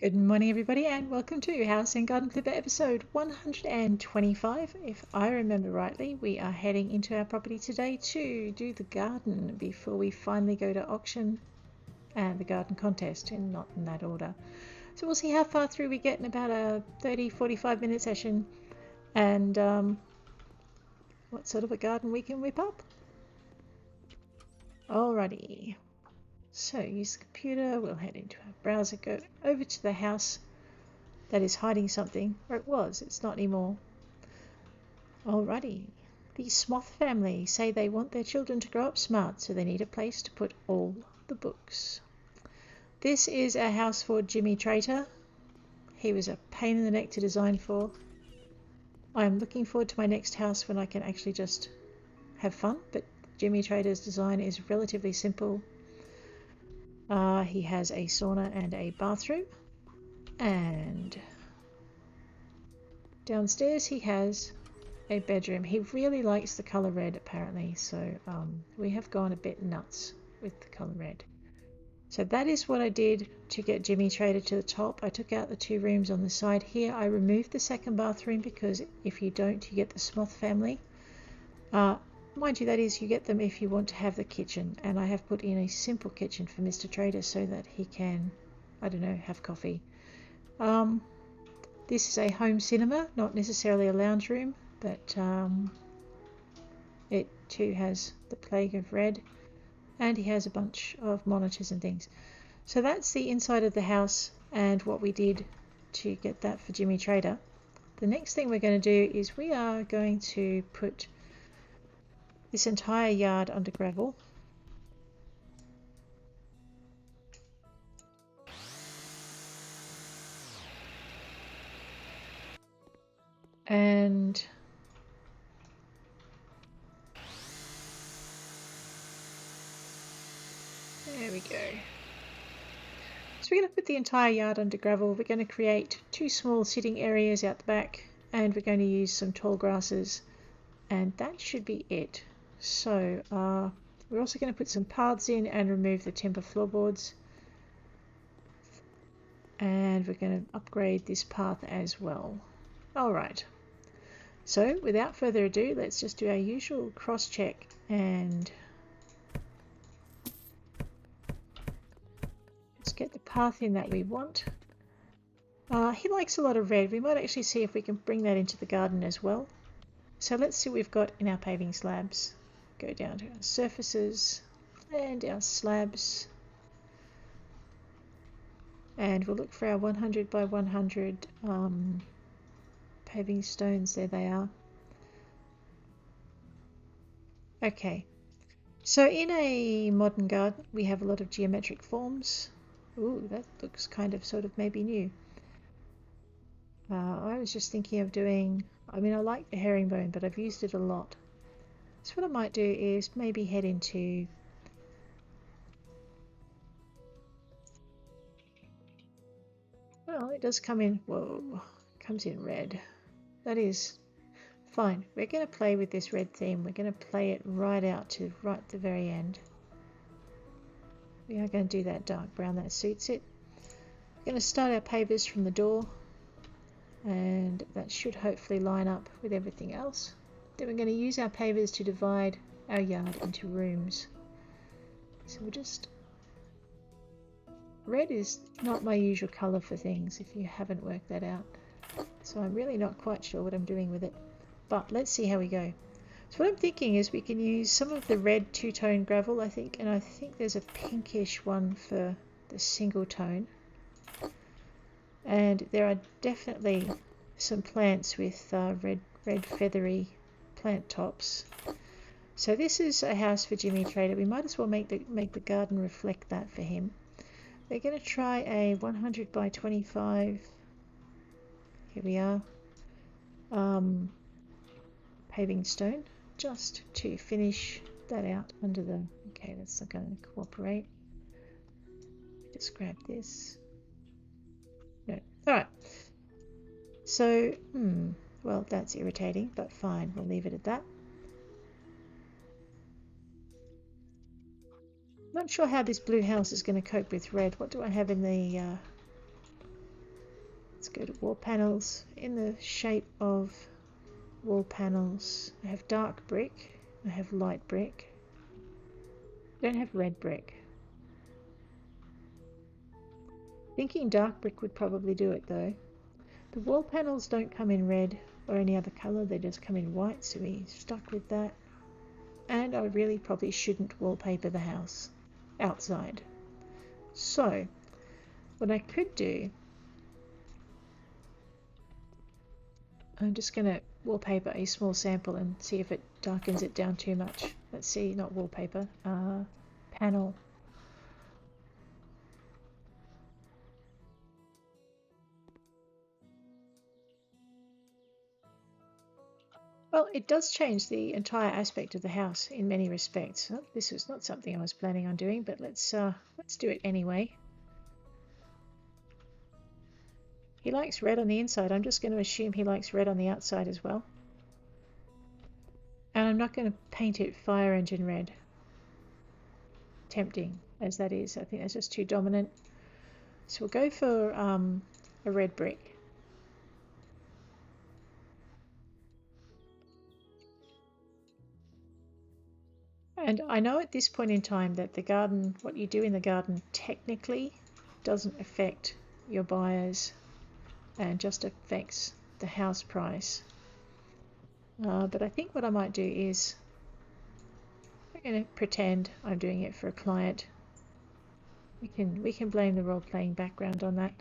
Good morning, everybody, and welcome to House and Garden Clipper episode 125. If I remember rightly, we are heading into our property today to do the garden before we finally go to auction and the garden contest, and not in that order. So we'll see how far through we get in about a 30-45 minute session and what sort of a garden we can whip up. Alrighty. So use the computer, we'll head into our browser, go over to the house that is hiding something, or it was, it's not anymore. Alrighty. The Smoth family say they want their children to grow up smart, so they need a place to put all the books. This is a house for Jimmy Trator. He was a pain in the neck to design for. I'm looking forward to my next house when I can actually just have fun, but Jimmy Trator's design is relatively simple. He has a sauna and a bathroom, and downstairs he has a bedroom. He really likes the colour red apparently, so we have gone a bit nuts with the colour red. So that is what I did to get Jimmy Trator to the top. I took out the two rooms on the side here. I removed the second bathroom because if you don't, you get the Smoth family. Mind you, that is, you get them if you want to have the kitchen, and I have put in a simple kitchen for Mr. Trator so that he can, I don't know, have coffee. This is a home cinema, not necessarily a lounge room, but it too has the plague of red, and he has a bunch of monitors and things. So that's the inside of the house and what we did to get that for Jimmy Trator. The next thing we're going to do is we are going to put this entire yard under gravel. And there we go. So we're going to put the entire yard under gravel. We're going to create two small sitting areas out the back, and we're going to use some tall grasses, and that should be it. So we're also going to put some paths in and remove the timber floorboards, and we're going to upgrade this path as well. Alright, so without further ado, let's just do our usual cross check and let's get the path in that we want. He likes a lot of red. We might actually see if we can bring that into the garden as well. So let's see what we've got in our paving slabs. Go down to our surfaces and our slabs, and we'll look for our 100 by 100 paving stones. There they are. Okay, so in a modern garden we have a lot of geometric forms. Ooh, that looks kind of sort of maybe new. I was just thinking of doing, I like the herringbone, but I've used it a lot. So what I might do is maybe head into well, it does come in, whoa, comes in red. That is fine. We're going to play with this red theme. We're going to play it right out to right the very end. We are going to do that dark brown, that suits it. We're going to start our pavers from the door, and that should hopefully line up with everything else. Then we're going to use our pavers to divide our yard into rooms. So we'll just... Red is not my usual colour for things, if you haven't worked that out. So I'm really not quite sure what I'm doing with it. But let's see how we go. So what I'm thinking is we can use some of the red two-tone gravel, I think, and I think there's a pinkish one for the single tone. And there are definitely some plants with red feathery plant tops. So this is a house for Jimmy Trator. We might as well make the garden reflect that for him. We're going to try a 100 by 25. Here we are. Paving stone, just to finish that out under the... Okay, that's not going to cooperate. Just grab this. No. Alright. So, well, that's irritating, but fine. We'll leave it at that. Not sure how this blue house is going to cope with red. What do I have in the go to wall panels. In the shape of wall panels, I have dark brick, I have light brick. I don't have red brick. Thinking dark brick would probably do it though. The wall panels don't come in red or any other colour, they just come in white, so we're stuck with that. And I really probably shouldn't wallpaper the house outside. So, what I could do, I'm just going to wallpaper a small sample and see if it darkens it down too much. Let's see, not wallpaper, panel. Well, it does change the entire aspect of the house in many respects. This was not something I was planning on doing, but let's do it anyway. He likes red on the inside. I'm just going to assume he likes red on the outside as well. And I'm not going to paint it fire engine red. Tempting as that is, I think that's just too dominant. So we'll go for a red brick. And I know at this point in time that the garden, what you do in the garden technically doesn't affect your buyers and just affects the house price. But I think what I might do is I'm going to pretend I'm doing it for a client. We can blame the role-playing background on that.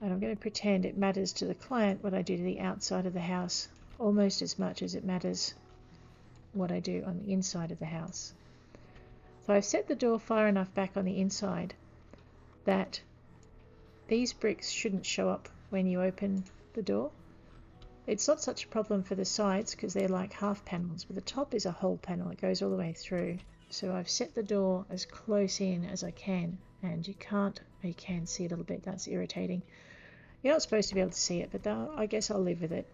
And I'm going to pretend it matters to the client what I do to the outside of the house almost as much as it matters what I do on the inside of the house. So I've set the door far enough back on the inside that these bricks shouldn't show up when you open the door. It's not such a problem for the sides because they're like half panels, but the top is a whole panel. It goes all the way through. So I've set the door as close in as I can, and you can see a little bit. That's irritating. You're not supposed to be able to see it, but I guess I'll live with it.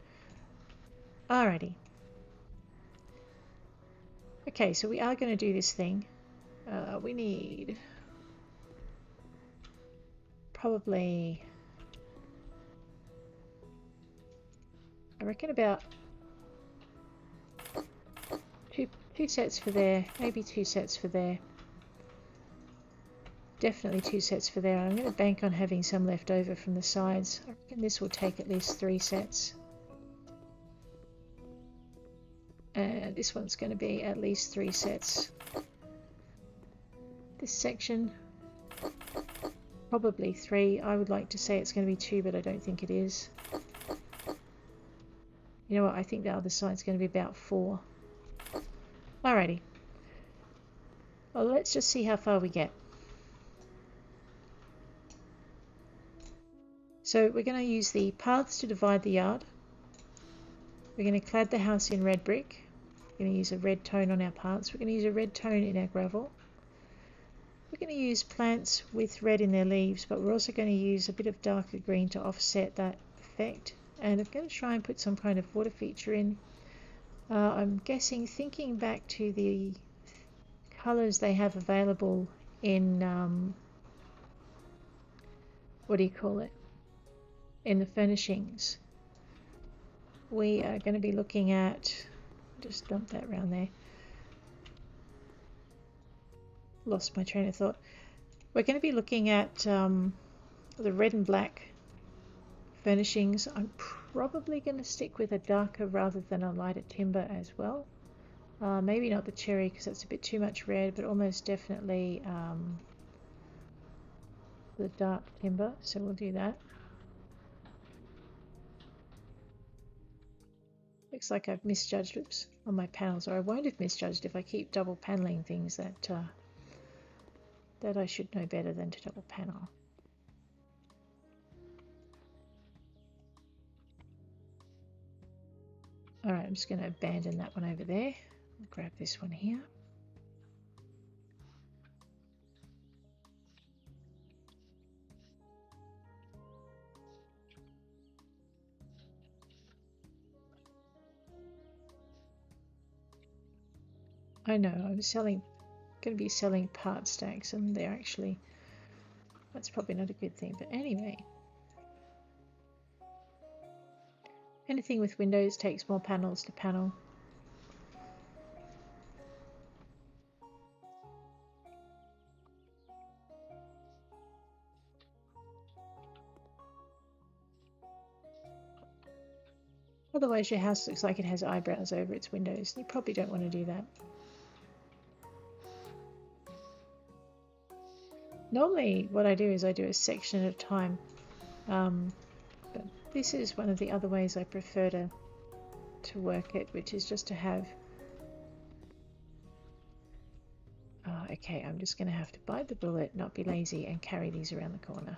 Alrighty. Okay, so we are going to do this thing. We need probably, I reckon about two sets for there, maybe 2 sets for there. Definitely 2 sets for there. I'm going to bank on having some left over from the sides. I reckon this will take at least 3 sets. And this one's going to be at least 3 sets. This section, probably 3. I would like to say it's going to be 2, but I don't think it is. You know what, I think the other side's going to be about 4. Alrighty. Well, let's just see how far we get. So we're going to use the paths to divide the yard. We're going to clad the house in red brick. We're going to use a red tone on our paths. We're going to use a red tone in our gravel. We're going to use plants with red in their leaves, but we're also going to use a bit of darker green to offset that effect. And I'm going to try and put some kind of water feature in. I'm guessing, thinking back to the colours they have available in, what do you call it, in the furnishings. We are going to be looking at, just dump that around there, lost my train of thought. We're going to be looking at the red and black furnishings. I'm probably going to stick with a darker rather than a lighter timber as well. Maybe not the cherry because that's a bit too much red, but almost definitely the dark timber, so we'll do that. Looks like I've misjudged, oops, on my panels, or I won't have misjudged if I keep double paneling things that I should know better than to double panel. Alright, I'm just going to abandon that one over there. I'll grab this one here. I know, I'm going to be selling part stacks, and they're actually, that's probably not a good thing, but anyway. Anything with windows takes more panels to panel. Otherwise your house looks like it has eyebrows over its windows. You probably don't want to do that. Normally what I do is I do a section at a time, but this is one of the other ways I prefer to work it, which is just to have... okay, I'm just going to have to bite the bullet, not be lazy, and carry these around the corner.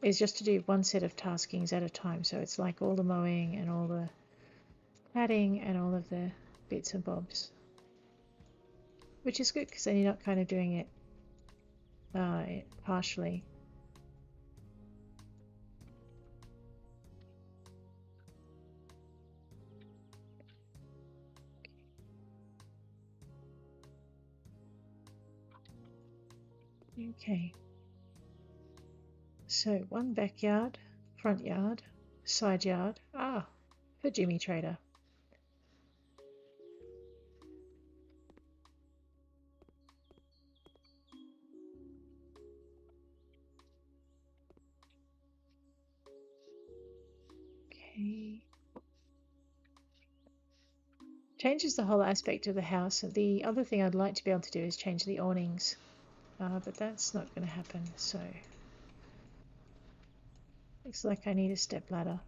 Is just to do one set of taskings at a time, so it's like all the mowing and all the cladding and all of the bits and bobs, which is good because then you're not kind of doing it partially. Okay, so one backyard, front yard, side yard, for Jimmy Trader. Okay. Changes the whole aspect of the house. The other thing I'd like to be able to do is change the awnings, but that's not going to happen, so looks like I need a step ladder.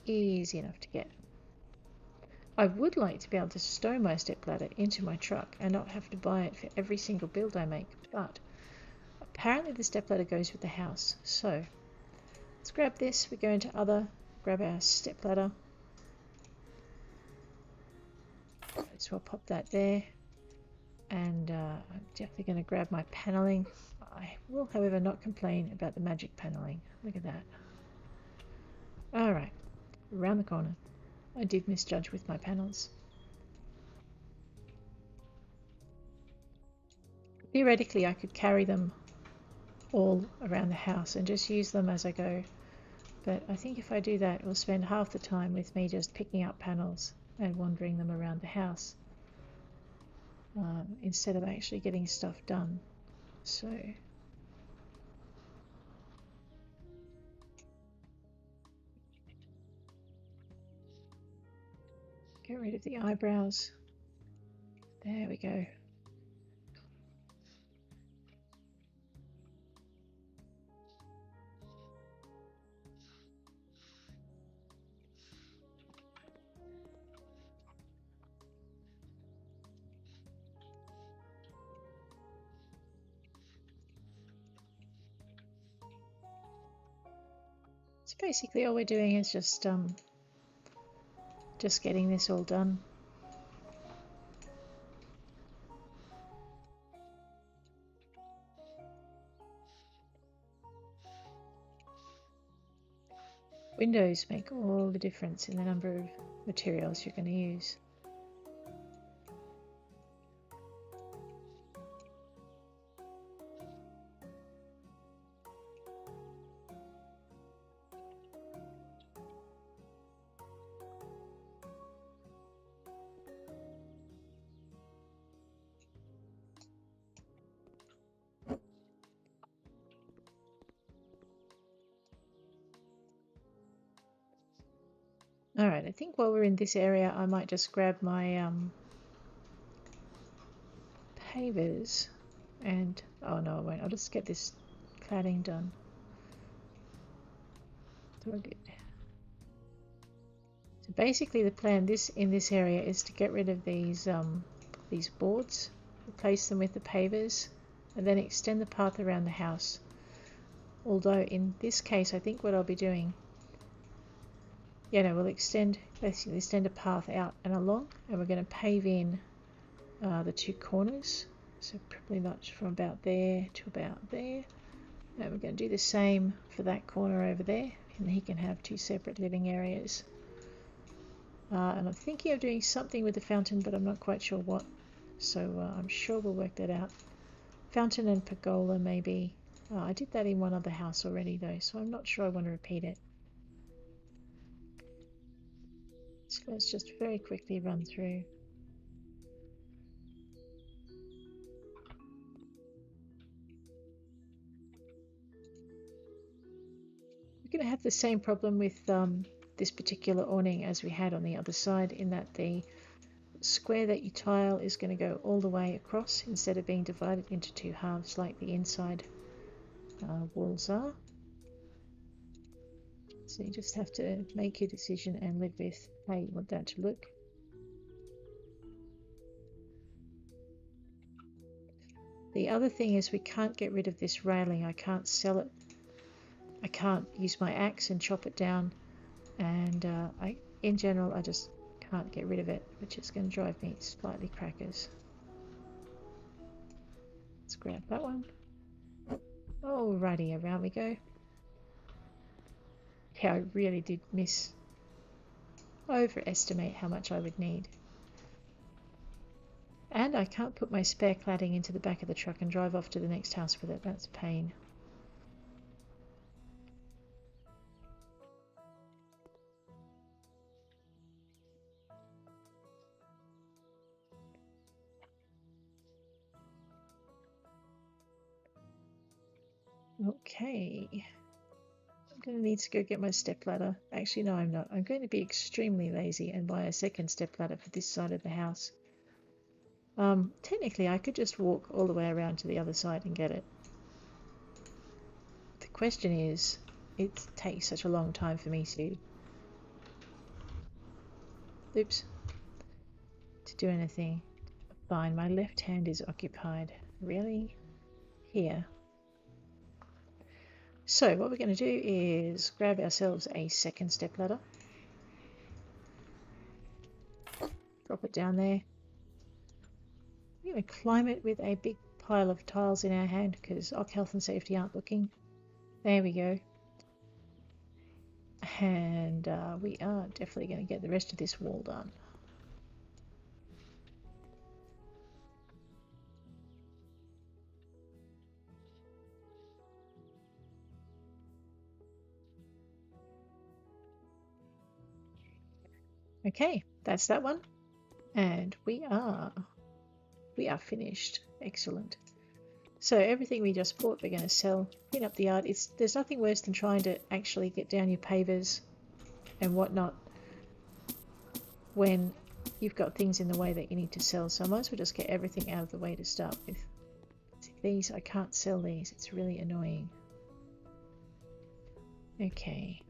Easy enough to get. I would like to be able to stow my step ladder into my truck and not have to buy it for every single build I make, but apparently the step ladder goes with the house, so let's grab this. We go into other, grab our step ladder. So I'll pop that there, and I'm definitely going to grab my paneling. I will, however, not complain about the magic paneling. Look at that. Alright, around the corner. I did misjudge with my panels. Theoretically, I could carry them all around the house and just use them as I go, but I think if I do that, we'll spend half the time with me just picking up panels and wandering them around the house instead of actually getting stuff done. So get rid of the eyebrows. There we go. So basically all we're doing is just getting this all done. Windows make all the difference in the number of materials you're going to use. Alright, I think while we're in this area I might just grab my pavers and... oh no I won't, I'll just get this cladding done. So basically the plan in this area is to get rid of these boards, replace them with the pavers, and then extend the path around the house. Although in this case I think what I'll be doing, we'll basically extend a path out and along, and we're going to pave in the two corners, so probably much from about there to about there, and we're going to do the same for that corner over there, and he can have two separate living areas. And I'm thinking of doing something with the fountain, but I'm not quite sure what, so I'm sure we'll work that out. Fountain and pergola maybe, Oh, I did that in one other house already though, so I'm not sure I want to repeat it. So let's just very quickly run through. We're going to have the same problem with this particular awning as we had on the other side, in that the square that you tile is going to go all the way across instead of being divided into two halves like the inside walls are. So you just have to make your decision and live with how you want that to look. The other thing is we can't get rid of this railing. I can't sell it. I can't use my axe and chop it down, and in general I just can't get rid of it, which is going to drive me slightly crackers. Let's grab that one. Alrighty, around we go. Yeah, I really did overestimate how much I would need. And I can't put my spare cladding into the back of the truck and drive off to the next house with it. That's a pain. Okay. I'm going to need to go get my stepladder. Actually, no, I'm not. I'm going to be extremely lazy and buy a second stepladder for this side of the house. Technically, I could just walk all the way around to the other side and get it. The question is, it takes such a long time for me to do anything. Fine, my left hand is occupied. Really? Here. So what we're going to do is grab ourselves a second stepladder. Drop it down there. We're going to climb it with a big pile of tiles in our hand because Oc Health and Safety aren't looking. There we go. And we are definitely going to get the rest of this wall done. Okay, that's that one. And we are finished. Excellent. So everything we just bought, we're going to sell, clean up the yard. There's nothing worse than trying to actually get down your pavers and whatnot when you've got things in the way that you need to sell. So I might as well just get everything out of the way to start with. See, these, I can't sell these. It's really annoying. Okay.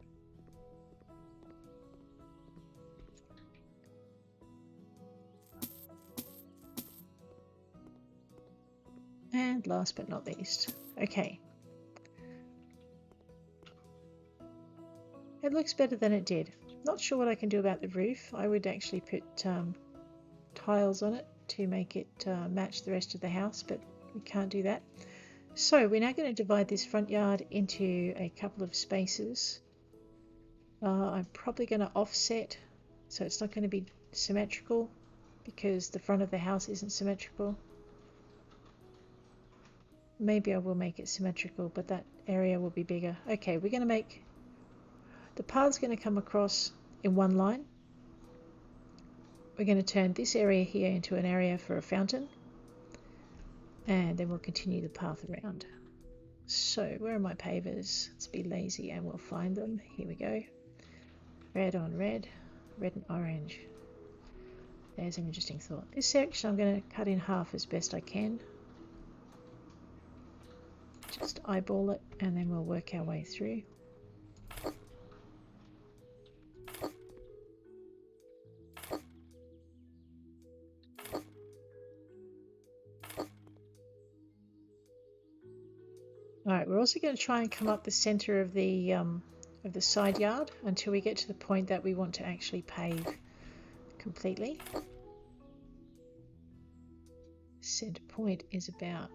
And last but not least, okay. It looks better than it did. Not sure what I can do about the roof. I would actually put tiles on it to make it match the rest of the house, but we can't do that. So we're now going to divide this front yard into a couple of spaces. I'm probably going to offset, so it's not going to be symmetrical because the front of the house isn't symmetrical. Maybe I will make it symmetrical, but that area will be bigger. Okay, we're going to make the path's going to come across in one line. We're going to turn this area here into an area for a fountain, and then we'll continue the path around. So where are my pavers? Let's be lazy and we'll find them. Here we go. Red on red, red and orange. There's an interesting thought. This section I'm going to cut in half as best I can. Just eyeball it and then we'll work our way through. Alright, we're also going to try and come up the center of the side yard until we get to the point that we want to actually pave completely. Center point is about...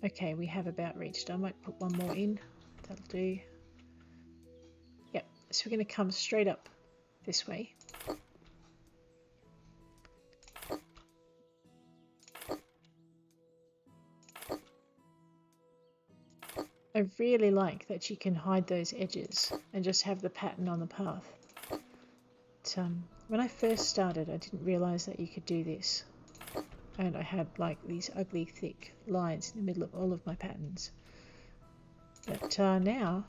Okay, we have about reached. I might put one more in. That'll do. Yep, so we're going to come straight up this way. I really like that you can hide those edges and just have the pattern on the path. But, when I first started, I didn't realize that you could do this. And I had like these ugly thick lines in the middle of all of my patterns. But now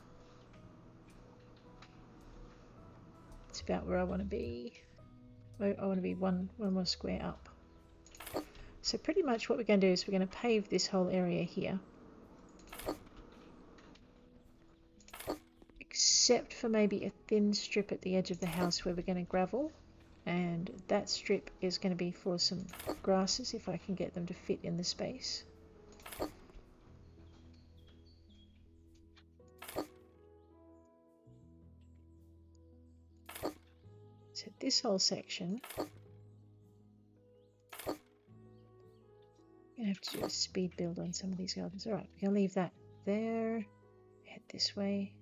it's about where I want to be. I want to be one more square up. So pretty much what we're going to do is we're going to pave this whole area here. Except for maybe a thin strip at the edge of the house where we're going to gravel. And that strip is going to be for some grasses if I can get them to fit in the space. So this whole section, I'm going to have to do a speed build on some of these gardens. Alright, we're going to leave that there, head this way.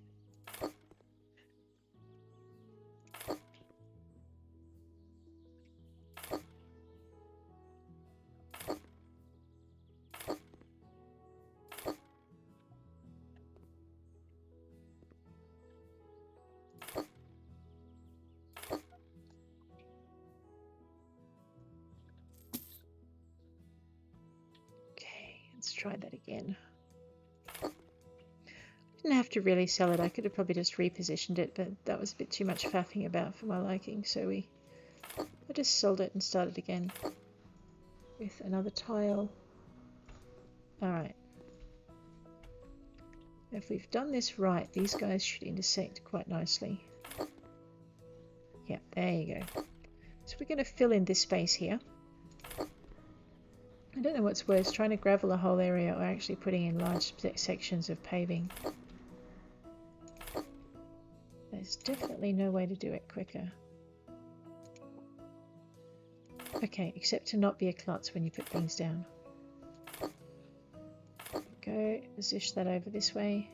Let's try that again. Didn't have to really sell it. I could have probably just repositioned it, but that was a bit too much faffing about for my liking, so I just sold it and started again with another tile. Alright. If we've done this right, these guys should intersect quite nicely. Yep, there you go. So we're going to fill in this space here. I don't know what's worse, trying to gravel a whole area or actually putting in large sections of paving. There's definitely no way to do it quicker. Okay, except to not be a klutz when you put things down. Go, zish that over this way.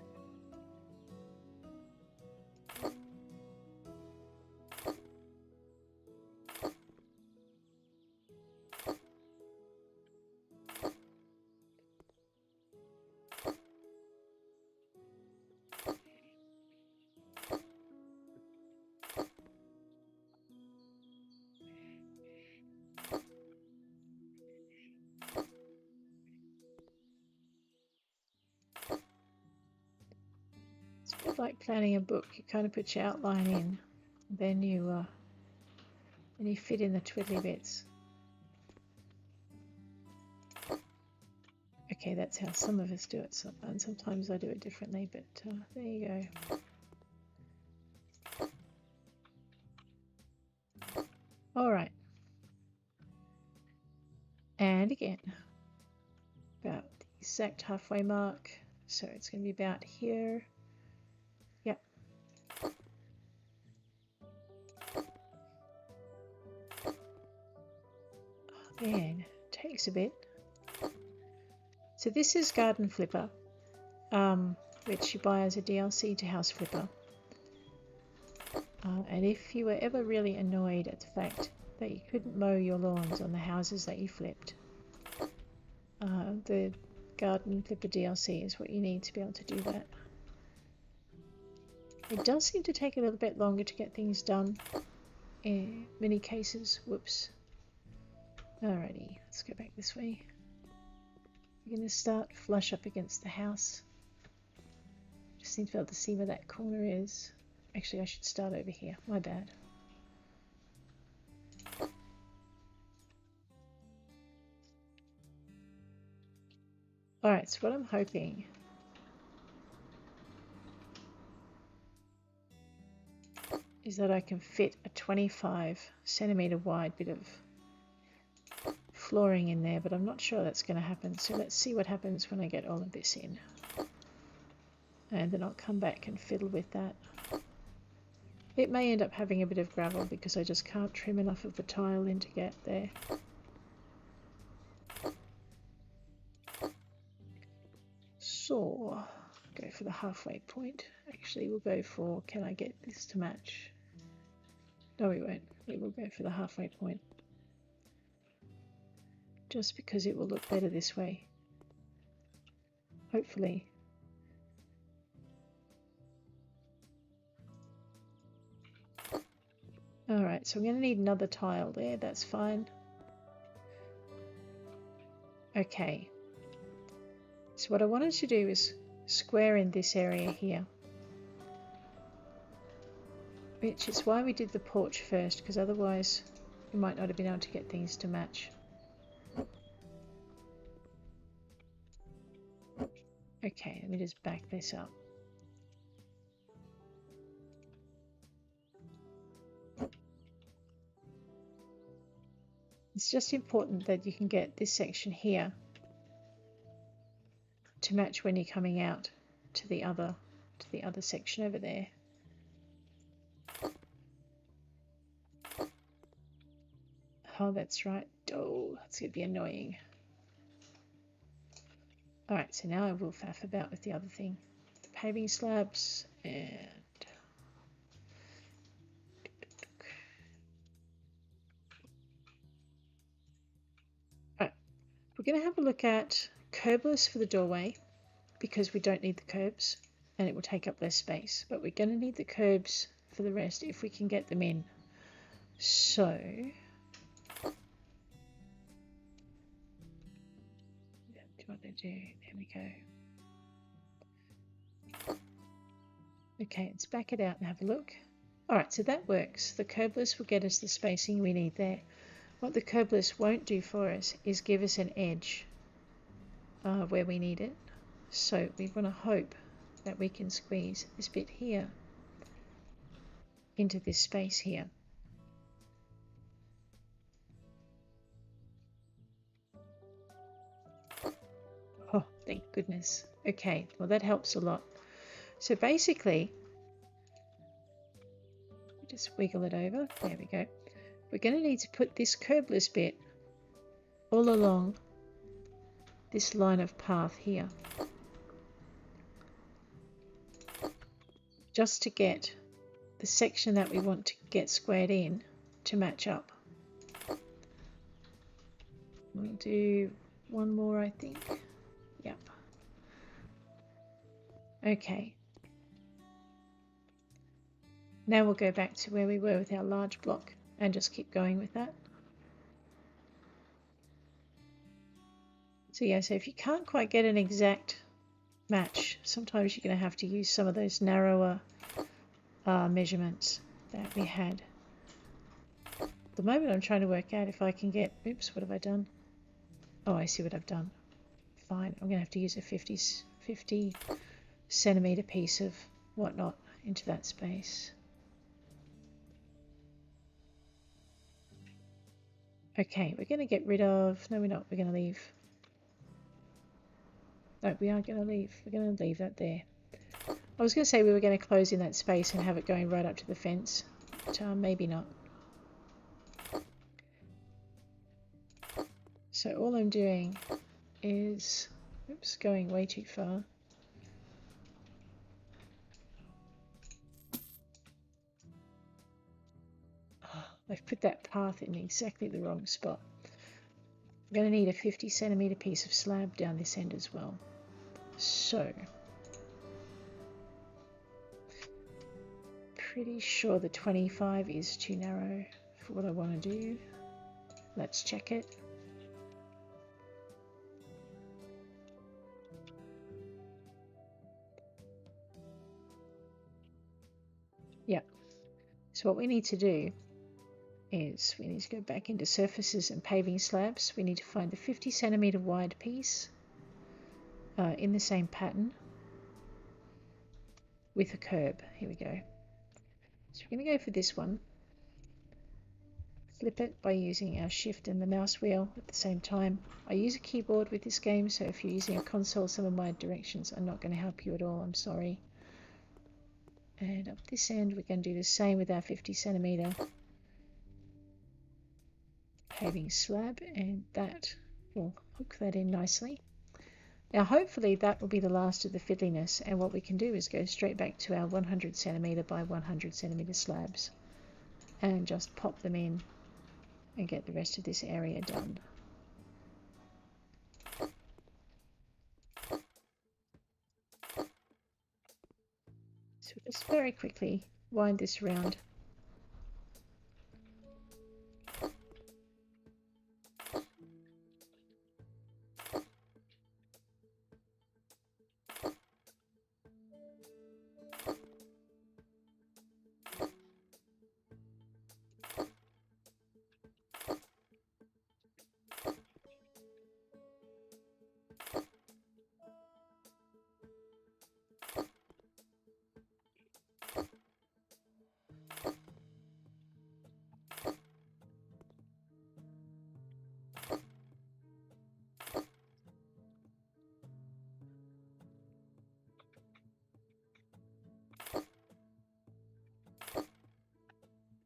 Like planning a book, you kind of put your outline in, then you fit in the twiddly bits. Okay, that's how some of us do it, and sometimes I do it differently, but there you go. Alright. And again, about the exact halfway mark, so it's going to be about here. Yep. Oh, man, takes a bit. So this is Garden Flipper, which you buy as a DLC to House Flipper. And if you were ever really annoyed at the fact that you couldn't mow your lawns on the houses that you flipped, the Garden Flipper DLC is what you need to be able to do that. It does seem to take a little bit longer to get things done in many cases. Whoops. Alrighty, let's go back this way. We're going to start flush up against the house. Just need to be able to see where that corner is. Actually, I should start over here. My bad. Alright, so what I'm hoping is that I can fit a 25cm wide bit of flooring in there, but I'm not sure that's going to happen. So let's see what happens when I get all of this in. And then I'll come back and fiddle with that. It may end up having a bit of gravel because I just can't trim enough of the tile in to get there. So, go for the halfway point. Actually, we'll go for, can I get this to match? No, we won't. We will go for the halfway point. Just because it will look better this way. Hopefully. Alright, so I'm going to need another tile there, that's fine. Okay. So what I wanted to do is square in this area here. Which is why we did the porch first, because otherwise we might not have been able to get things to match. Okay, let me just back this up. It's just important that you can get this section here to match when you're coming out to the other section over there. Oh, that's right. Oh, that's going to be annoying. Alright, so now I will faff about with the other thing. The paving slabs and... Alright, we're going to have a look at curbless for the doorway because we don't need the curbs and it will take up less space. But we're going to need the curbs for the rest if we can get them in. So... what do I do? There we go. Okay, let's back it out and have a look. Alright, so that works. The curbless will get us the spacing we need there. What the curbless won't do for us is give us an edge where we need it. So we want to hope that we can squeeze this bit here into this space here. Oh, thank goodness. Okay, well that helps a lot. So basically, just wiggle it over. There we go. We're going to need to put this curbless bit all along this line of path here. Just to get the section that we want to get squared in to match up. We'll do one more, I think. Yep. Okay. Now we'll go back to where we were with our large block and just keep going with that. So yeah, so if you can't quite get an exact match, sometimes you're going to have to use some of those narrower measurements that we had. At the moment I'm trying to work out if I can get, oops, what have I done? Oh, I see what I've done. Fine, I'm going to have to use a 50 centimeter piece of whatnot into that space. Okay, we're going to get rid of, no we're not, we're going to leave. No, we aren't going to leave, we're going to leave that there. I was going to say we were going to close in that space and have it going right up to the fence, but maybe not. So all I'm doing is, oops, going way too far. Oh, I've put that path in exactly the wrong spot. I'm going to need a 50 centimeter piece of slab down this end as well. So, pretty sure the 25 is too narrow for what I want to do. Let's check it. Yeah. So what we need to do is we need to go back into surfaces and paving slabs. We need to find the 50 centimeter wide piece in the same pattern with a curb. Here we go. So we're going to go for this one. Flip it by using our shift and the mouse wheel at the same time. I use a keyboard with this game, so if you're using a console, some of my directions are not going to help you at all. I'm sorry. And up this end, we're going to do the same with our 50 centimeter paving slab, and that will hook that in nicely. Now hopefully that will be the last of the fiddliness, and what we can do is go straight back to our 100 centimeter by 100 centimeter slabs and just pop them in and get the rest of this area done. So just very quickly wind this around.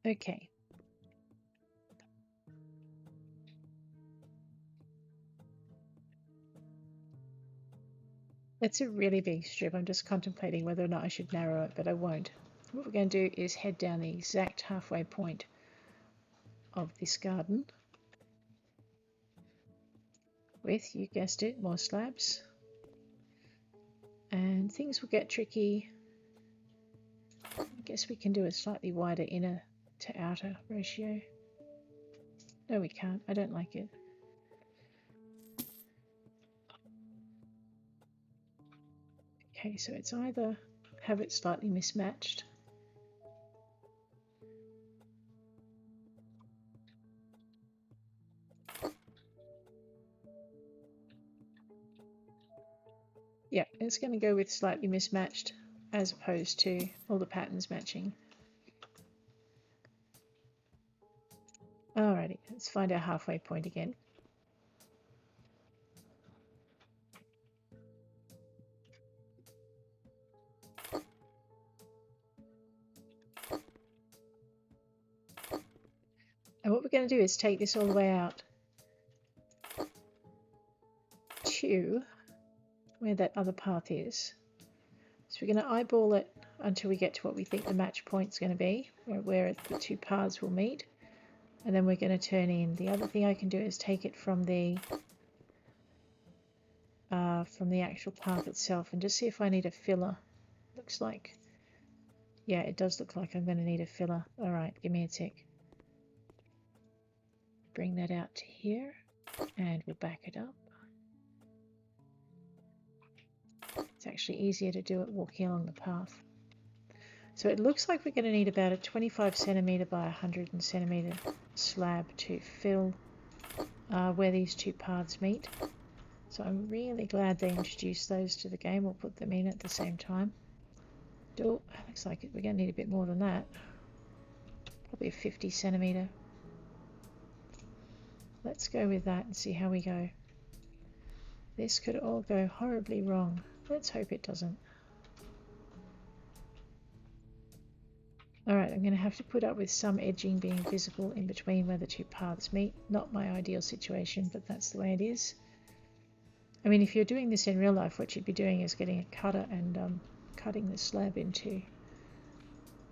Okay. That's a really big strip. I'm just contemplating whether or not I should narrow it, but I won't. What we're going to do is head down the exact halfway point of this garden with, you guessed it, more slabs. And things will get tricky. I guess we can do a slightly wider inner to outer ratio. No, we can't. I don't like it. Okay, so it's either have it slightly mismatched. Yeah, it's going to go with slightly mismatched as opposed to all the patterns matching. Alrighty, let's find our halfway point again. And what we're going to do is take this all the way out to where that other path is. So we're going to eyeball it until we get to what we think the match point is going to be, where the two paths will meet. And then we're going to turn in. The other thing I can do is take it from the actual path itself and just see if I need a filler. Looks like, yeah, it does look like I'm going to need a filler. All right, give me a tick. Bring that out to here and we'll back it up. It's actually easier to do it walking along the path. So it looks like we're going to need about a 25 centimeter by 100 centimeter slab to fill where these two paths meet. So I'm really glad they introduced those to the game or put them in at the same time. Oh, looks like we're going to need a bit more than that. Probably a 50 centimeter. Let's go with that and see how we go. This could all go horribly wrong. Let's hope it doesn't. Alright, I'm going to have to put up with some edging being visible in between where the two paths meet. Not my ideal situation, but that's the way it is. I mean, if you're doing this in real life, what you'd be doing is getting a cutter and cutting the slab into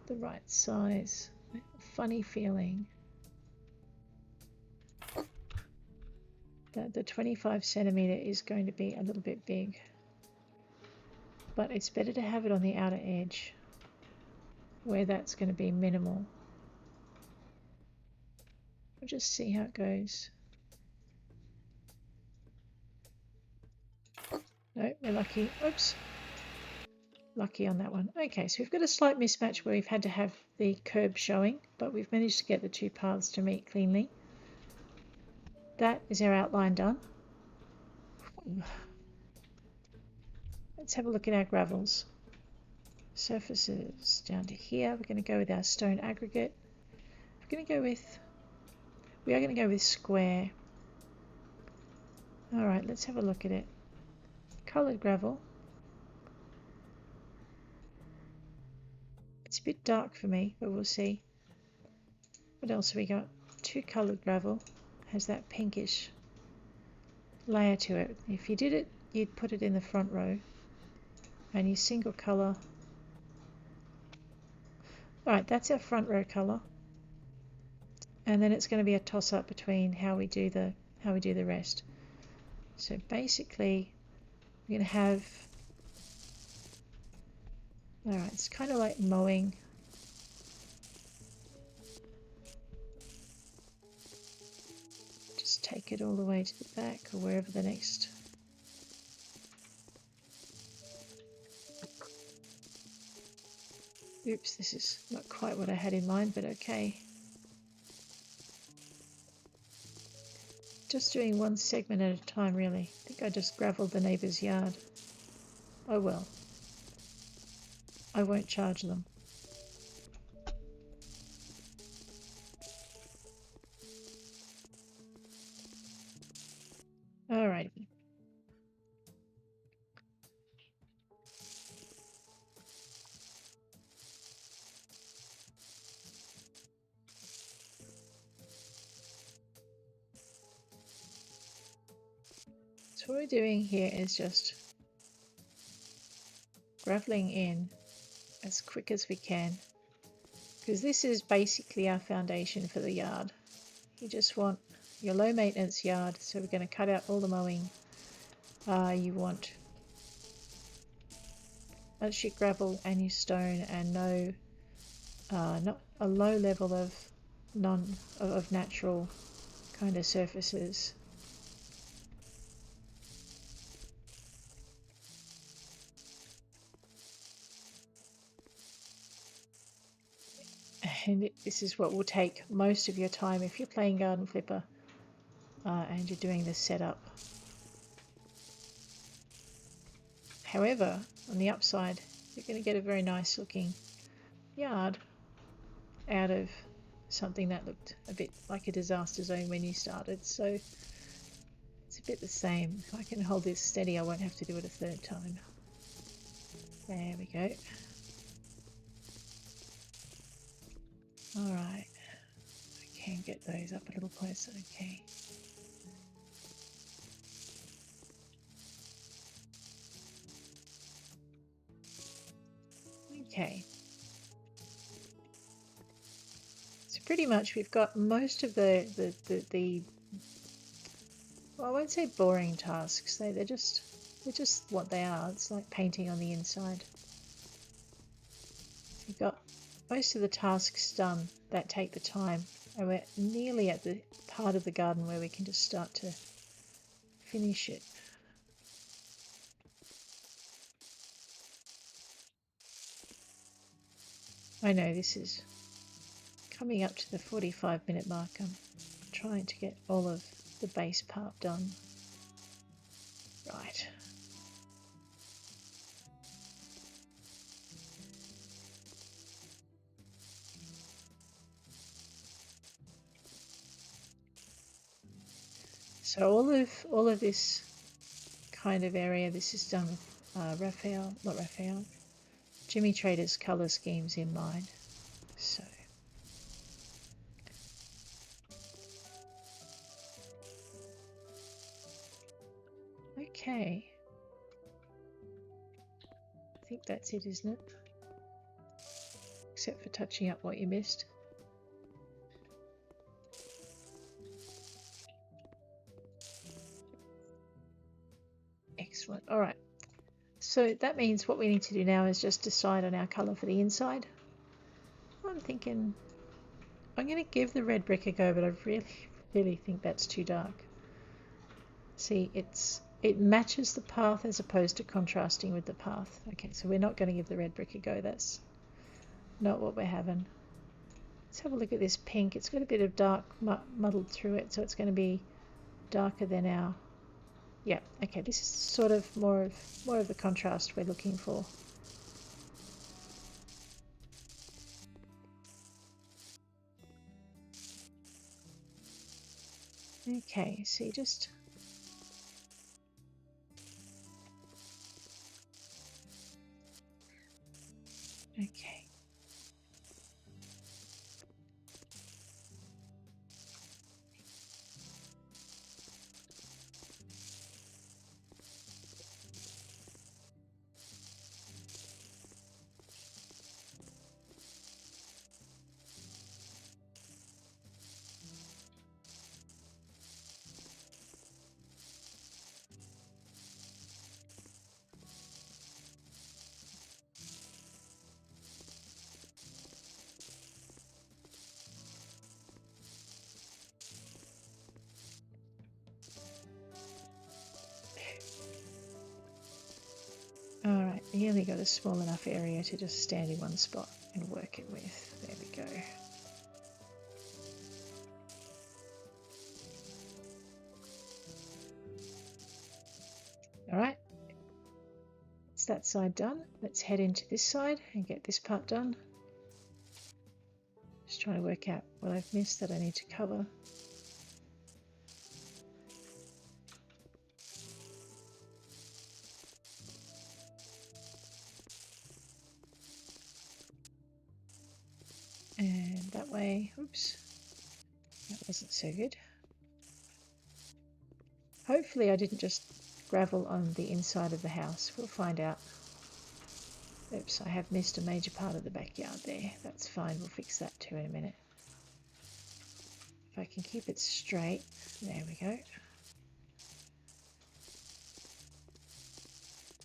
the right size. I have a funny feeling that the 25 centimeter is going to be a little bit big, but it's better to have it on the outer edge where that's going to be minimal. We'll just see how it goes. No, we're lucky. Oops. Lucky on that one. Okay, so we've got a slight mismatch where we've had to have the curb showing, but we've managed to get the two paths to meet cleanly. That is our outline done. Let's have a look at our gravels. Surfaces down to here. We're going to go with our stone aggregate. We are going to go with square. Alright, let's have a look at it. Coloured gravel. It's a bit dark for me, but we'll see. What else have we got? Two coloured gravel. Has that pinkish layer to it. If you did it, you'd put it in the front row. And you single colour. Alright, that's our front row colour. And then it's going to be a toss up between how we do the rest. So basically we're going to have, alright, it's kind of like mowing. Just take it all the way to the back or wherever the next. Oops, this is not quite what I had in mind, but okay. Just doing one segment at a time, really. I think I just gravelled the neighbour's yard. Oh well. I won't charge them. Alrighty. So what we're doing here is just graveling in as quick as we can, because this is basically our foundation for the yard. You just want your low maintenance yard, so we're going to cut out all the mowing. You want your gravel and your stone, and not a low level of natural kind of surfaces. And this is what will take most of your time if you're playing Garden Flipper and you're doing this setup. However, on the upside, you're going to get a very nice looking yard out of something that looked a bit like a disaster zone when you started. So it's a bit the same. If I can hold this steady, I won't have to do it a third time. There we go. Alright, I can get those up a little closer, okay. Okay. So pretty much we've got most of the well, I won't say boring tasks, they're just what they are. It's like painting on the inside. You've got most of the tasks done that take the time, and we're nearly at the part of the garden where we can just start to finish it. I know this is coming up to the 45-minute mark. I'm trying to get all of the base part done. Right. So all of this kind of area, this is done with Jimmy Trader's colour schemes in mind. So okay, I think that's it, isn't it? Except for touching up what you missed. Excellent. All right. So that means what we need to do now is just decide on our colour for the inside. I'm thinking I'm going to give the red brick a go, but I really think that's too dark. See, it matches the path as opposed to contrasting with the path. Okay, so we're not going to give the red brick a go. That's not what we're having. Let's have a look at this pink. It's got a bit of dark muddled through it, so it's going to be darker than our... Yeah, okay, this is sort of more of the contrast we're looking for. Okay, so you just... Okay. Alright, you only got a small enough area to just stand in one spot and work it with. There we go. Alright, that's that side done. Let's head into this side and get this part done. Just trying to work out what I've missed that I need to cover. And that way, oops, that wasn't so good. Hopefully I didn't just gravel on the inside of the house. We'll find out. Oops, I have missed a major part of the backyard there. That's fine, we'll fix that too in a minute. If I can keep it straight, there we go.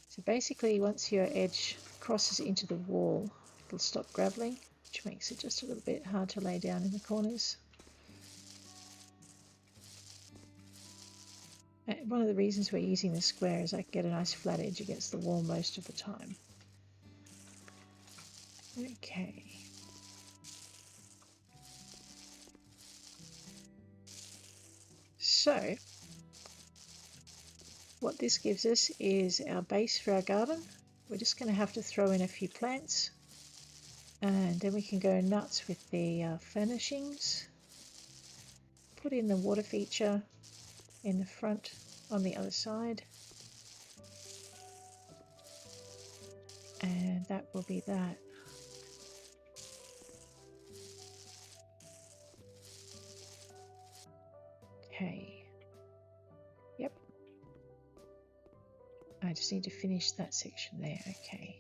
So basically once your edge crosses into the wall, it'll stop graveling, which makes it just a little bit hard to lay down in the corners. And one of the reasons we're using the square is I can get a nice flat edge against the wall most of the time. Okay. So what this gives us is our base for our garden. We're just going to have to throw in a few plants and then we can go nuts with the furnishings. Put in the water feature in the front on the other side, and that will be that. Okay, yep, I just need to finish that section there. Okay.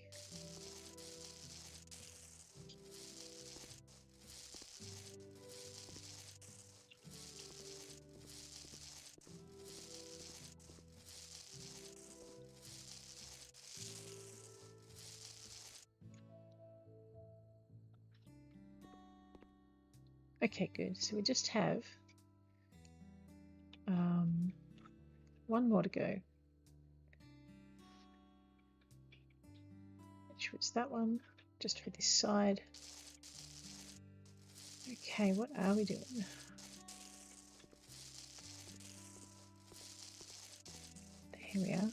Okay, good. So we just have one more to go, which was that one, just for this side. Okay, what are we doing? Here we are.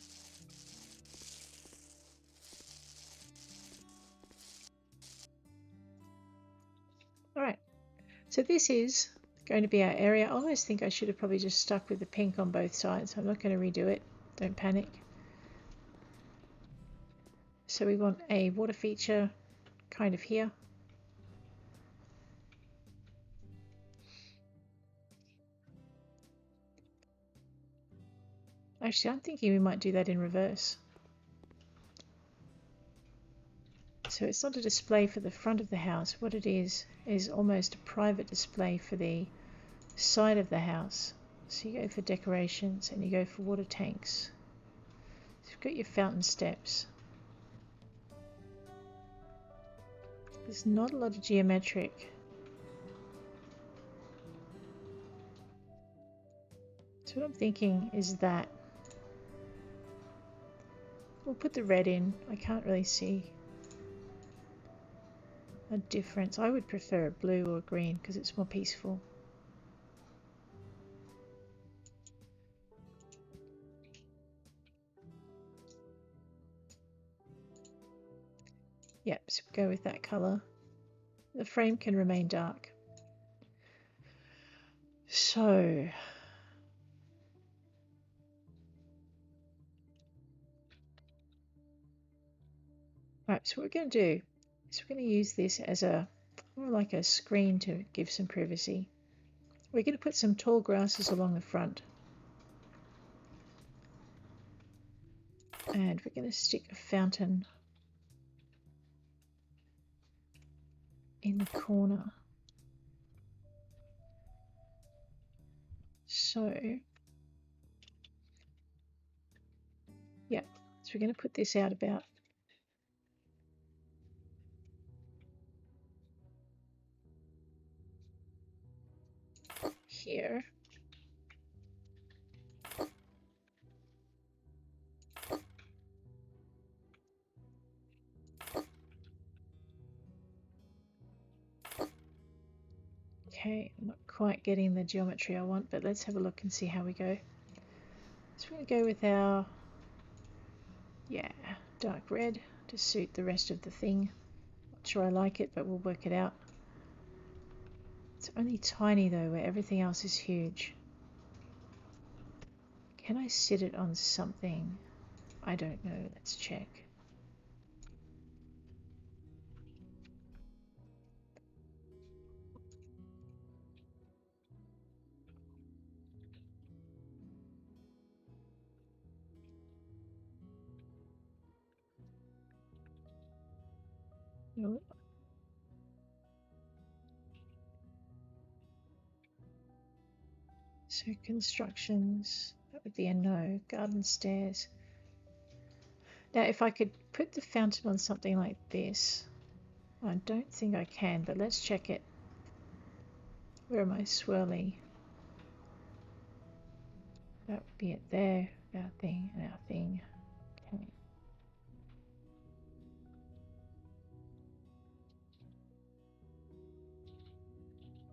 All right, so this is going to be our area. I almost think I should have probably just stuck with the pink on both sides. I'm not going to redo it, don't panic. So we want a water feature kind of here. Actually, I'm thinking we might do that in reverse. So it's not a display for the front of the house. What it is almost a private display for the side of the house. So you go for decorations and you go for water tanks. So you've got your fountain steps. There's not a lot of geometric. So what I'm thinking is that we'll put the red in. I can't really see a difference. I would prefer a blue or a green because it's more peaceful. Yep, so go with that colour. The frame can remain dark. So right, so what we're going to do is we're going to use this as a more like a screen to give some privacy. We're going to put some tall grasses along the front. And we're going to stick a fountain in the corner. So, yeah, so we're going to put this out about here. Okay, I'm not quite getting the geometry I want, but let's have a look and see how we go. So we're going to go with our, yeah, dark red to suit the rest of the thing. Not sure I like it, but we'll work it out. It's only tiny though, where everything else is huge. Can I sit it on something? I don't know, let's check. No. So constructions, that would be a no. Garden stairs. Now if I could put the fountain on something like this, I don't think I can, but let's check it. Where am I swirly? That would be it there. Our thing and our thing. Okay.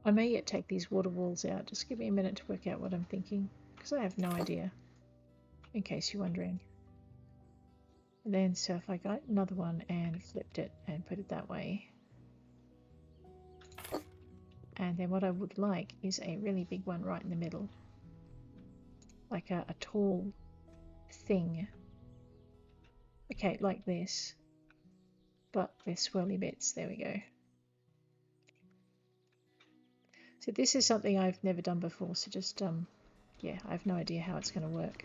I may yet take these water walls out. Just give me a minute to work out what I'm thinking, because I have no idea, in case you're wondering. And then, so if I got another one and flipped it and put it that way. And then what I would like is a really big one right in the middle. Like a tall thing. Okay, like this. But with swirly bits. There we go. So this is something I've never done before, so just, yeah, I have no idea how it's going to work.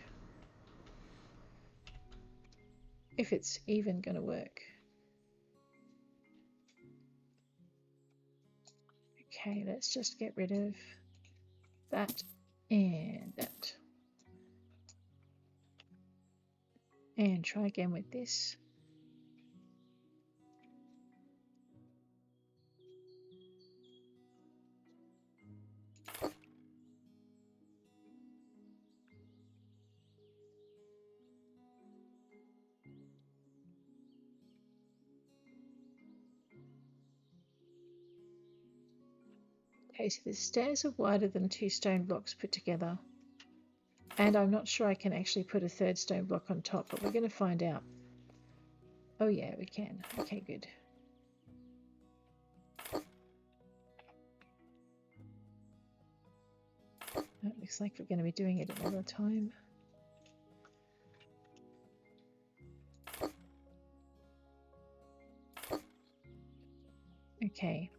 If it's even going to work. Okay, let's just get rid of that and that. And try again with this. Okay, so the stairs are wider than 2 stone blocks put together. And I'm not sure I can actually put a 3rd stone block on top, but we're going to find out. Oh yeah, we can. Okay, good. That looks like we're going to be doing it another time. Okay.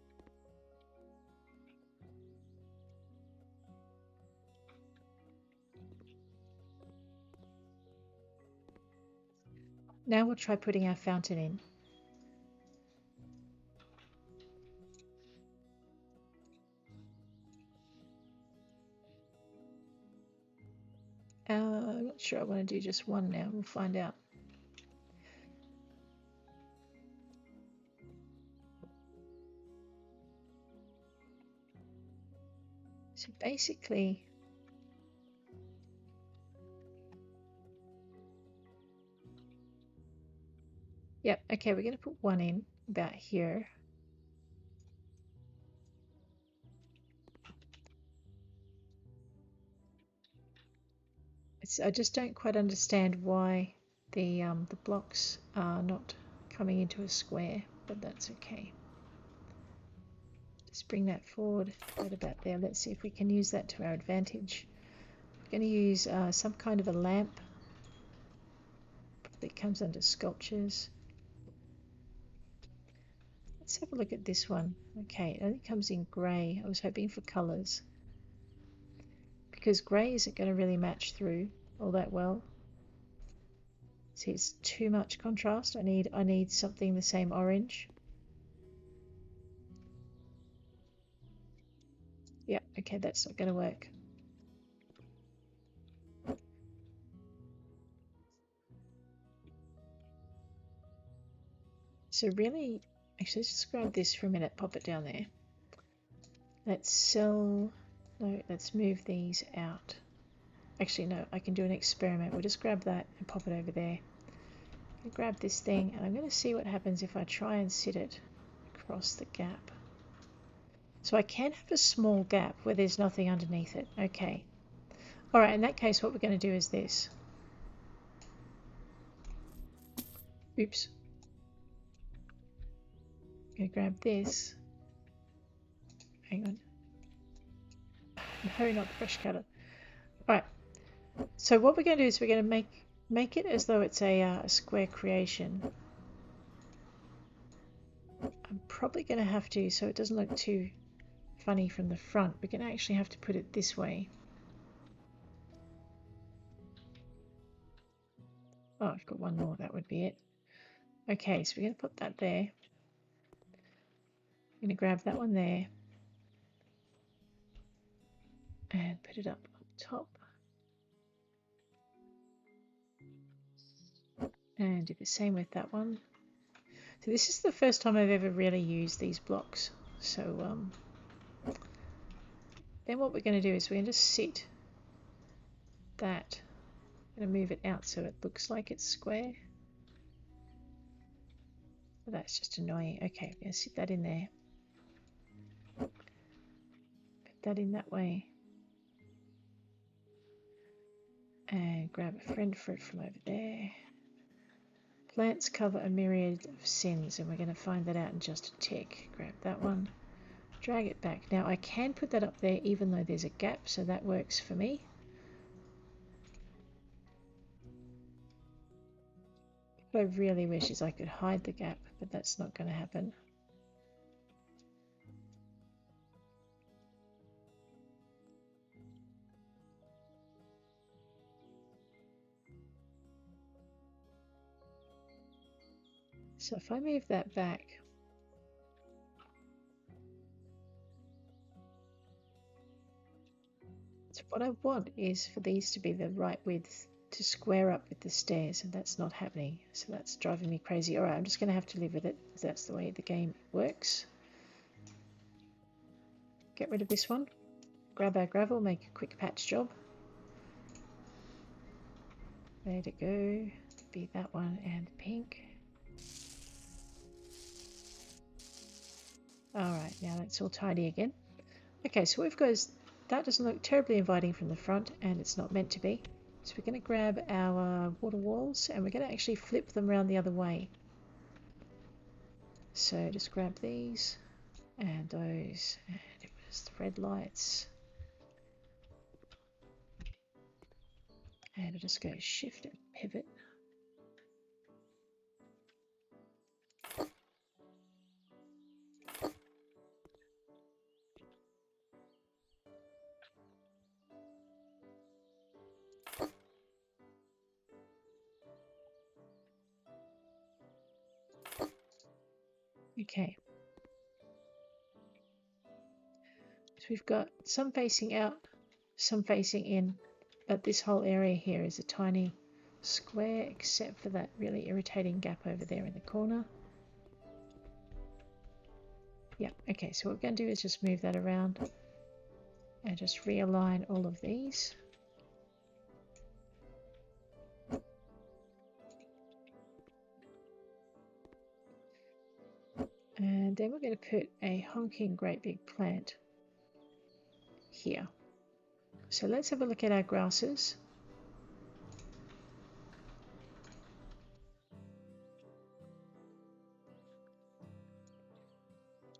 Now we'll try putting our fountain in. I'm not sure I want to do just one now. We'll find out. So basically, yep, okay, we're going to put one in about here. I just don't quite understand why the blocks are not coming into a square, but that's okay. Just bring that forward right about there. Let's see if we can use that to our advantage. We're going to use some kind of a lamp. Probably comes under sculptures. Let's have a look at this one. Okay, it only comes in grey. I was hoping for colours, because grey isn't going to really match through all that well. See, it's too much contrast. I need something the same orange. Yeah, okay, that's not going to work. So really, actually, let's just grab this for a minute, pop it down there. Let's move these out. Actually, no, I can do an experiment. We'll just grab that and pop it over there. I'll grab this thing, and I'm going to see what happens if I try and sit it across the gap. So I can have a small gap where there's nothing underneath it. Okay. All right, in that case, what we're going to do is this. Oops. I'm going to grab this. Hang on. No, not the brush cutter. All right. So what we're going to do is we're going to make it as though it's a square creation. I'm probably going to have to, so it doesn't look too funny from the front, we're going to actually have to put it this way. Oh, I've got one more, that would be it. Okay, so we're going to put that there. going to grab that one there and put it up top. And do the same with that one. So this is the first time I've ever really used these blocks. So then what we're going to do is we're going to sit that. I'm going to move it out so it looks like it's square. Well, that's just annoying. Okay, I'm going to sit that in there. Put that in that way. And grab a friend fruit from over there. Plants cover a myriad of sins, and we're going to find that out in just a tick. Grab that one. Drag it back. Now I can put that up there even though there's a gap, so that works for me. What I really wish is I could hide the gap, but that's not going to happen. So if I move that back, so what I want is for these to be the right width to square up with the stairs, and that's not happening. So that's driving me crazy. Alright, I'm just going to have to live with it, because that's the way the game works. Get rid of this one. Grab our gravel, make a quick patch job. There to go. Be that one and pink. Alright, now that's all tidy again. Okay, so we've got that doesn't look terribly inviting from the front, and it's not meant to be. So we're going to grab our water walls and we're going to actually flip them around the other way. So just grab these and those, and it was the red lights. And I'll just go shift and pivot. Okay. So we've got some facing out, some facing in, but this whole area here is a tiny square except for that really irritating gap over there in the corner. Yeah, okay, so what we're going to do is just move that around and just realign all of these. And then we're going to put a honking great big plant here. So let's have a look at our grasses.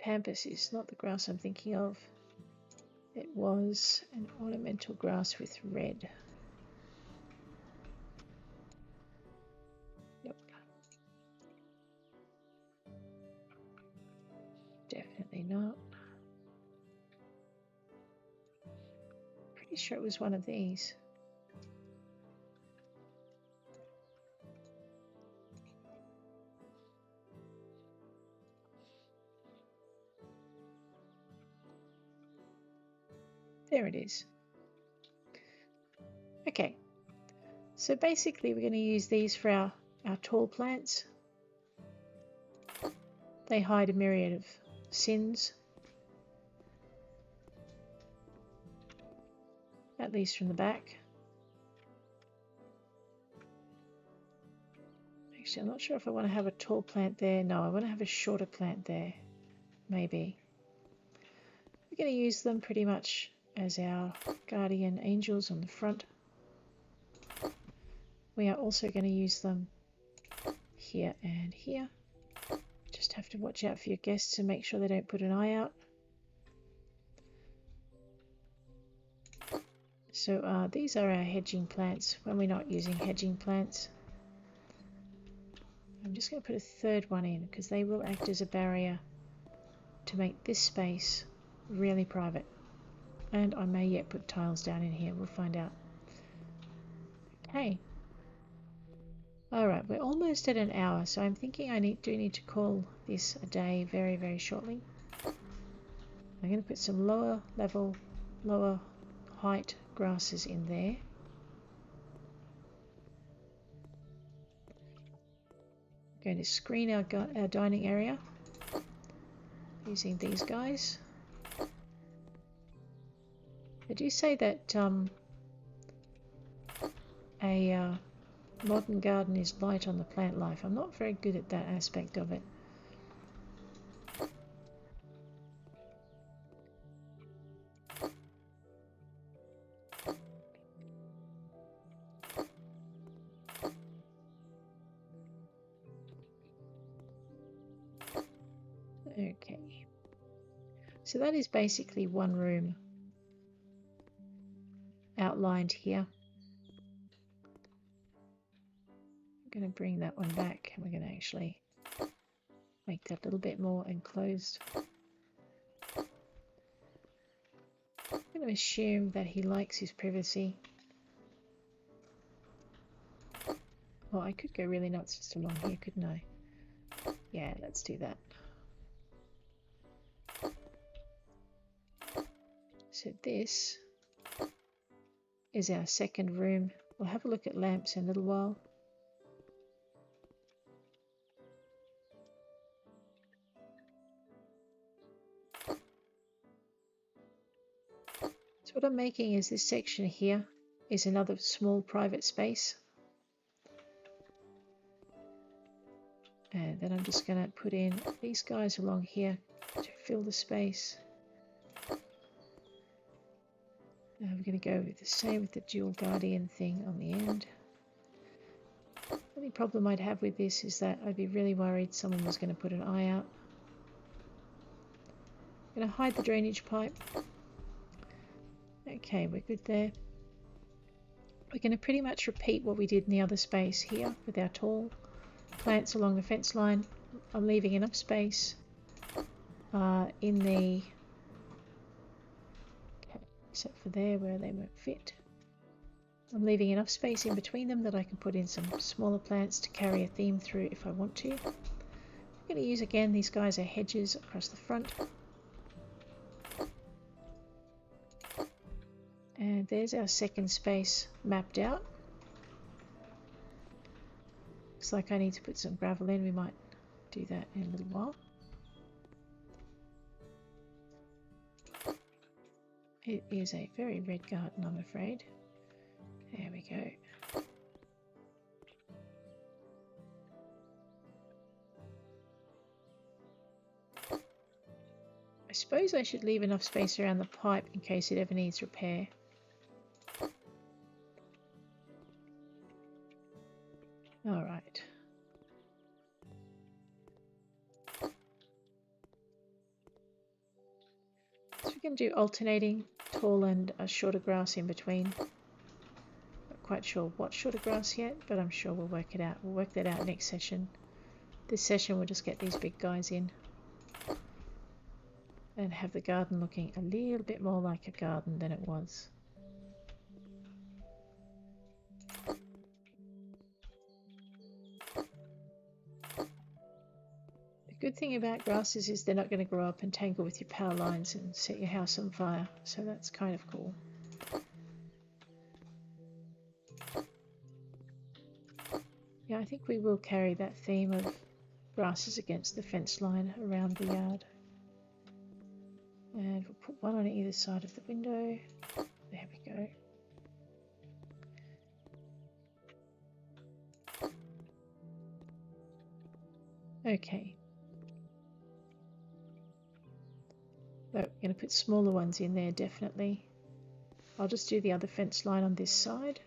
Pampas is not the grass I'm thinking of. It was an ornamental grass with red. Yep. Definitely not. Pretty sure it was one of these. There it is. Okay, so basically we're going to use these for our tall plants. They hide a myriad of sins, at least from the back. Actually, I'm not sure if I want to have a tall plant there. No, I want to have a shorter plant there, maybe. We're going to use them pretty much as our guardian angels on the front. We are also going to use them here and here. Just have to watch out for your guests and make sure they don't put an eye out. So these are our hedging plants when we're not using hedging plants. I'm just going to put a third one in because they will act as a barrier to make this space really private. And I may yet put tiles down in here, we'll find out. Okay. Alright, we're almost at an hour, so I'm thinking I do need to call this a day very, very shortly. I'm going to put some lower level, lower height grasses in there. I'm going to screen our dining area using these guys. They do say that a modern garden is light on the plant life. I'm not very good at that aspect of it. Okay, so that is basically one room outlined here. I'm going to bring that one back and we're going to actually make that a little bit more enclosed. I'm going to assume that he likes his privacy. Well, I could go really nuts just along here, couldn't I? Yeah, let's do that. So this is our second room. We'll have a look at lamps in a little while. So what I'm making is this section here is another small private space. And then I'm just going to put in these guys along here to fill the space. We're going to go with the same with the dual guardian thing on the end. The only problem I'd have with this is that I'd be really worried someone was going to put an eye out. I'm going to hide the drainage pipe. Okay, we're good there. We're going to pretty much repeat what we did in the other space here with our tall plants along the fence line. I'm leaving enough space in the, except for there where they won't fit. I'm leaving enough space in between them that I can put in some smaller plants to carry a theme through if I want to. I'm going to use again, these guys are hedges across the front. And there's our second space mapped out. Looks like I need to put some gravel in. We might do that in a little while. It is a very red garden, I'm afraid. There we go. I suppose I should leave enough space around the pipe in case it ever needs repair. All right. So we can do alternating tall and shorter grass in between. Not quite sure what shorter grass yet, but I'm sure we'll work it out. We'll work that out next session. This session we'll just get these big guys in and have the garden looking a little bit more like a garden than it was. The good thing about grasses is they're not going to grow up and tangle with your power lines and set your house on fire, so that's kind of cool. Yeah, I think we will carry that theme of grasses against the fence line around the yard. And we'll put one on either side of the window. There we go. Okay. So we're going to put smaller ones in there, definitely. I'll just do the other fence line on this side.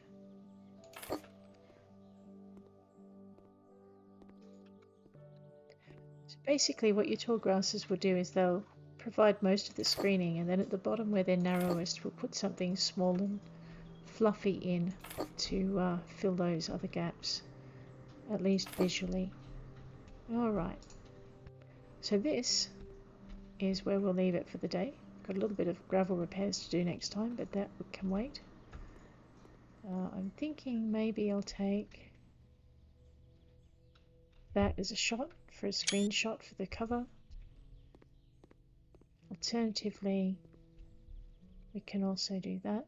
So basically what your tall grasses will do is they'll provide most of the screening, and then at the bottom where they're narrowest we'll put something small and fluffy in to fill those other gaps, at least visually. Alright, so this is where we'll leave it for the day. Got a little bit of gravel repairs to do next time, but that can wait. I'm thinking maybe I'll take that as a shot for a screenshot for the cover. Alternatively, we can also do that.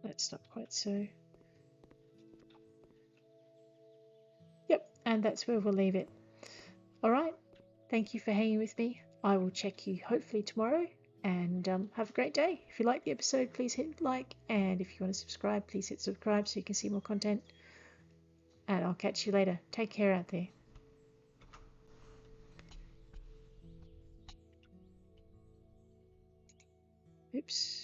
That's not quite so. Yep, and that's where we'll leave it. Alright, thank you for hanging with me. I will check you hopefully tomorrow, and have a great day. If you like the episode, please hit like, and if you want to subscribe, please hit subscribe so you can see more content. And I'll catch you later. Take care out there. Oops.